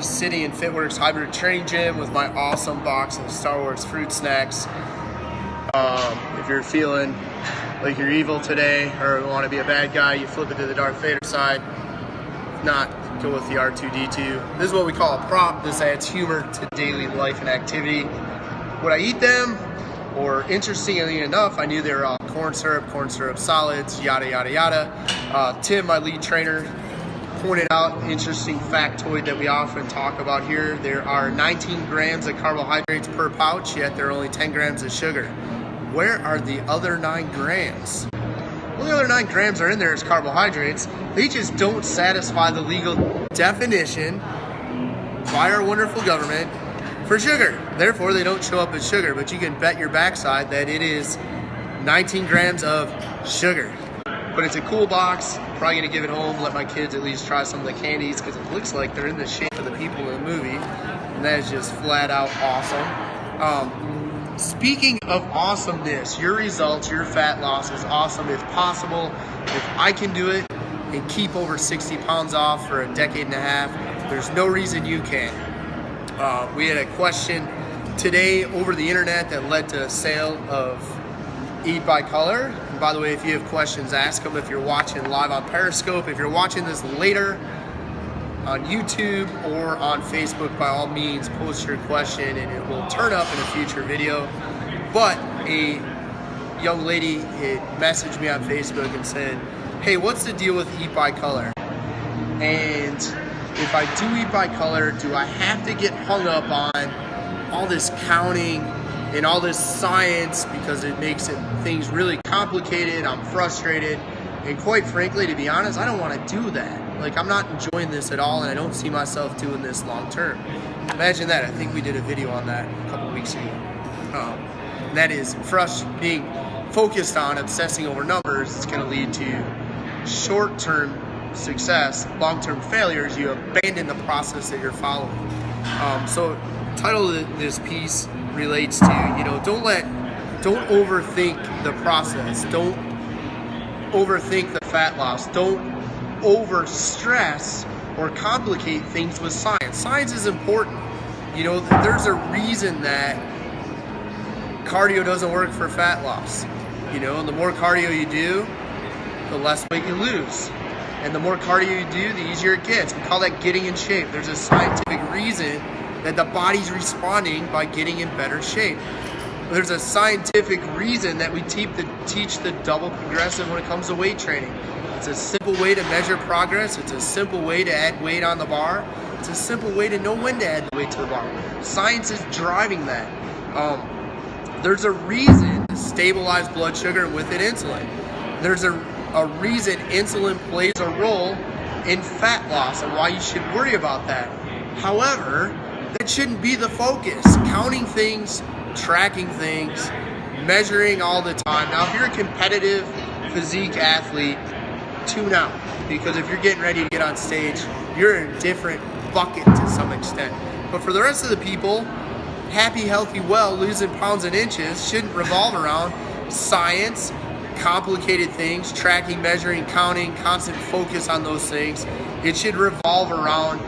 Sitting in FitWorkz hybrid training gym with my awesome box of Star Wars fruit snacks. If you're feeling like you're evil today or want to be a bad guy, you flip it to the Darth Vader side. If not, go with the R2-D2. This is what we call a prop. This adds humor to daily life and activity. Would I eat them? Or interestingly enough, I knew they were all corn syrup solids, yada, yada, yada. Tim, my lead trainer, pointed out an interesting factoid that we often talk about here. There are 19 grams of carbohydrates per pouch, yet there are only 10 grams of sugar. Where are the other 9 grams? Well, the other 9 grams are in there as carbohydrates. They just don't satisfy the legal definition by our wonderful government for sugar. Therefore, they don't show up as sugar, but you can bet your backside that it is 19 grams of sugar. But it's a cool box. Probably gonna give it home, let my kids at least try some of the candies because it looks like they're in the shape of the people in the movie. And that is just flat out awesome. Speaking of awesomeness, your results, your fat loss is awesome. If possible, if I can do it and keep over 60 pounds off for a decade and a half, there's no reason you can't. We had a question today over the internet that led to a sale of Eat by Color. And by the way, if you have questions, ask them. If you're watching live on Periscope, if you're watching this later on YouTube or on Facebook, by all means, post your question and it will turn up in a future video. But a young lady had messaged me on Facebook and said, hey, what's the deal with Eat by Color? And if I do Eat by Color, do I have to get hung up on all this counting and all this science because it makes things really complicated? I'm frustrated, and quite frankly, to be honest, I don't want to do that. Like, I'm not enjoying this at all, and I don't see myself doing this long term. Imagine that. I think we did a video on that a couple weeks ago. And that is, for us being focused on obsessing over numbers, it's going to lead to short-term success, long-term failures. You abandon the process that you're following. So the title of this piece relates to, don't overthink the process. Don't overthink the fat loss. Don't over stress or complicate things with science. Science is important. There's a reason that cardio doesn't work for fat loss. And the more cardio you do, the less weight you lose. And the more cardio you do, the easier it gets. We call that getting in shape. There's a scientific reason that the body's responding by getting in better shape. There's a scientific reason that we teach the double progressive when it comes to weight training. It's a simple way to measure progress. It's a simple way to add weight on the bar. It's a simple way to know when to add weight to the bar. Science is driving that. There's a reason to stabilize blood sugar and with it insulin. There's a reason insulin plays a role in fat loss and why you should worry about that. However, that shouldn't be the focus. Counting things, tracking things, measuring all the time. Now, if you're a competitive physique athlete, tune out. Because if you're getting ready to get on stage, you're in a different bucket to some extent. But for the rest of the people, happy, healthy, well, losing pounds and inches shouldn't revolve around science, complicated things, tracking, measuring, counting, constant focus on those things. It should revolve around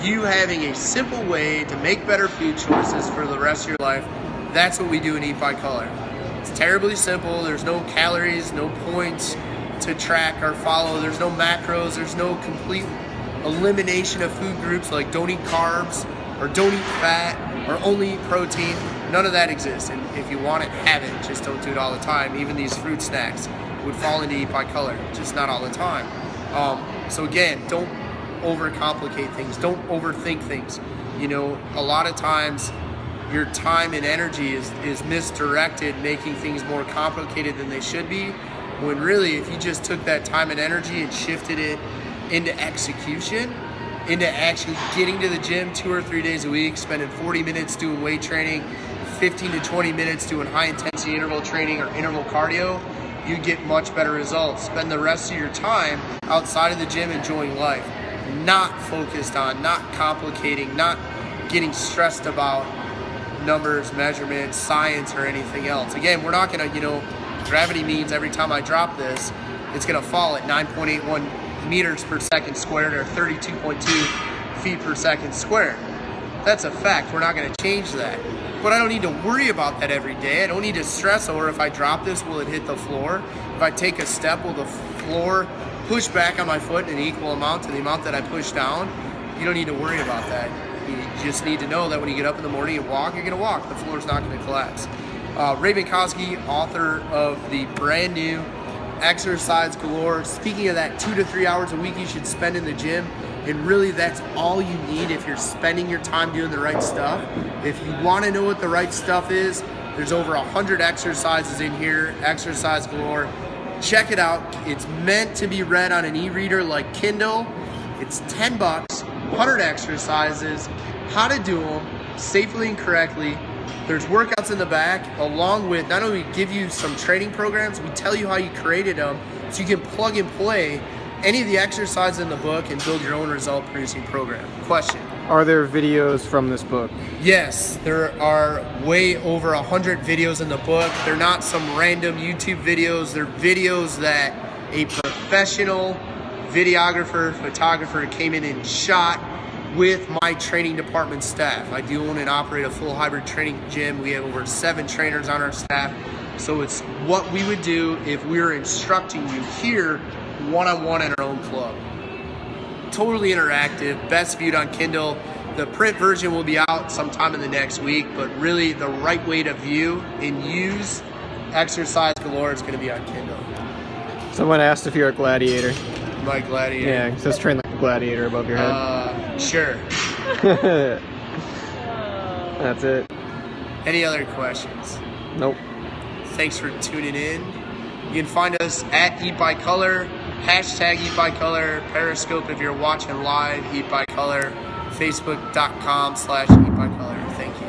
you having a simple way to make better food choices for the rest of your life. That's what we do in Eat by Color. It's terribly simple. There's no calories, no points to track or follow. There's no macros. There's no complete elimination of food groups like don't eat carbs or don't eat fat or only eat protein. None of that exists. And if you want it, have it. Just don't do it all the time. Even these fruit snacks would fall into Eat by Color, just not all the time. So again, don't overcomplicate things. Don't overthink things. A lot of times your time and energy is misdirected, making things more complicated than they should be, when really if you just took that time and energy and shifted it into execution, into actually getting to the gym 2 or 3 days a week, spending 40 minutes doing weight training, 15 to 20 minutes doing high intensity interval training or interval cardio, you get much better results. Spend the rest of your time outside of the gym enjoying life, not focused on, not complicating, not getting stressed about numbers, measurements, science, or anything else. Again, we're not gonna, gravity means every time I drop this, it's gonna fall at 9.81 meters per second squared, or 32.2 feet per second square. That's a fact. We're not going to change that. But I don't need to worry about that every day. I don't need to stress over if I drop this, will it hit the floor? If I take a step, will the floor push back on my foot in an equal amount to the amount that I push down? You don't need to worry about that. You just need to know that when you get up in the morning and walk, you're going to walk. The floor's not going to collapse. Ray Bienkowski, author of the brand new Exercise Galore. Speaking of that, 2 to 3 hours a week you should spend in the gym. And really, that's all you need if you're spending your time doing the right stuff. If you want to know what the right stuff is, there's over 100 exercises in here, Exercise Galore. Check it out. It's meant to be read on an e-reader like Kindle. It's 10 bucks, 100 exercises, how to do them safely and correctly. There's workouts in the back, along with not only give you some training programs, we tell you how you created them so you can plug and play any of the exercises in the book and build your own result producing program. Question. Are there videos from this book? Yes, there are way over 100 videos in the book. They're not some random YouTube videos. They're videos that a professional videographer, photographer came in and shot with my training department staff. I do own and operate a full hybrid training gym. We have over 7 trainers on our staff. So it's what we would do if we were instructing you here one-on-one in our own club. Totally interactive, best viewed on Kindle. The print version will be out sometime in the next week, but really the right way to view and use Exercise Galore is going to be on Kindle. Someone asked if you're a gladiator. My gladiator. Yeah, it says train like a gladiator above your head. Sure. That's it. Any other questions? Nope. Thanks for tuning in. You can find us at Eat by Color, hashtag Eat by Color, Periscope if you're watching live, Eat by Color, Facebook.com/Eat by Color. Thank you.